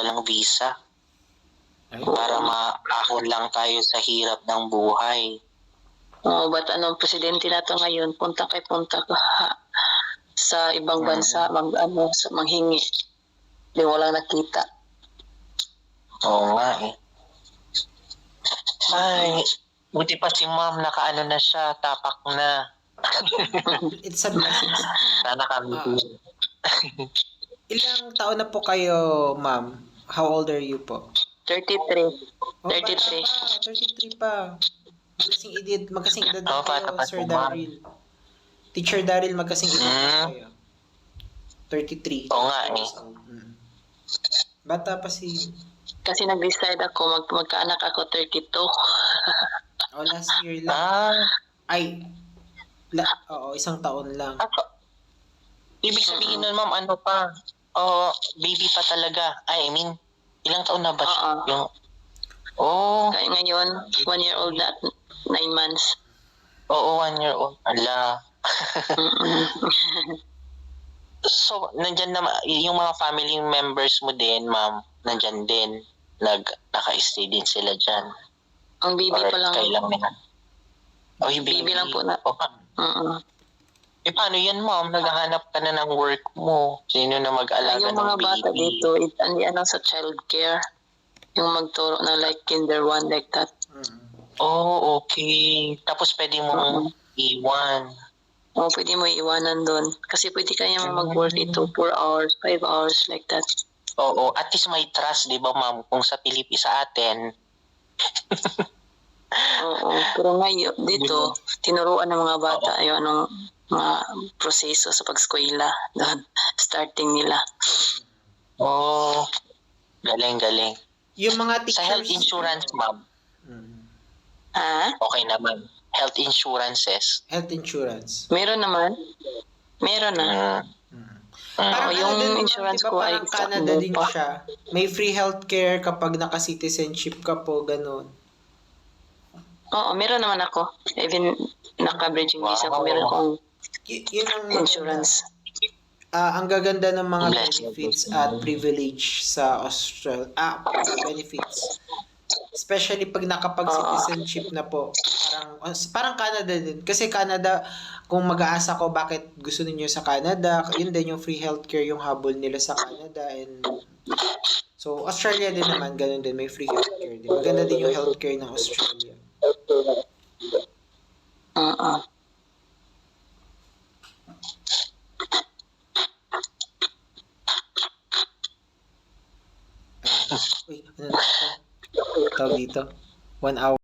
palang visa Ay, para maahon lang tayo sa hirap ng buhay. Oo, ba't anong presidente na to ngayon, punta ka sa ibang bansa, manghingi. Di walang nakita. Oo nga eh. Ay, buti pa si ma'am, nakaano na siya, tapak na. it's a blessing. Sana kami din. Ilang taon na po kayo, ma'am? How old are you po? 33. Oh, 33. 33 pa. Magkasing edad na bata kayo, pa Sir si ma'am. Daryl. Teacher Daryl, magkasing edad na kayo. 33. Oo nga eh. years old. Bata pa si... Kasi nag-decide ako, magkaanak ako 32. last year lang. Ay, isang taon lang. Ibig sabihin nun, ma'am, ano pa? Baby pa talaga. I mean, ilang taon na ba siya? Yung... Kaya ngayon, 1 year old na at 9 months. Oo, 1 year old. Ala. So, nandyan na, yung mga family members mo din, ma'am, nandyan din. Naka-stay din sila dyan. Ang baby Or pa lang. kailang nila. Yung Baby lang po na. Paano yan, ma'am? Naghahanap ka na ng work mo. Sino na mag-alaga Yung ng mga baby? bata dito, sa child care. Yung magturo na like kinder 1, like that. Oh, okay. Tapos pwede mong iwan. Pwede mo iwanan doon. Kasi pwede kayang mag-work ito 4 hours, 5 hours, like that. Oo, at least may trust, di ba, ma'am? Kung sa Pilipinas sa atin. Oo, pero ngayon, dito, tinuruan ng mga bata yung anong mga proseso sa pag-eskwela. Doon, starting nila. Galing. Yung mga teachers... Sa health insurance, ma'am. Okay naman. Health insurances. Health insurance. Meron naman. Meron na. Parang yung din, insurance diba, ko ay parang Canada din siya. May free healthcare kapag naka-citizenship ka po, ganun. Oo, meron naman ako. Even naka-bridging visa ko, meron akong Yun ang insurance. Ang gaganda ng mga benefits at privilege sa Australia. Benefits. Especially pag nakapag-citizenship na po. Parang Canada din. Kasi Canada, kung mag-aasa ko bakit gusto niyo sa Canada, yun din yung free healthcare yung habol nila sa Canada. And so, Australia din naman, ganun din. May free healthcare din. Maganda din yung healthcare ng Australia. Uy, ano na ito? Tawag dito? 1 hour.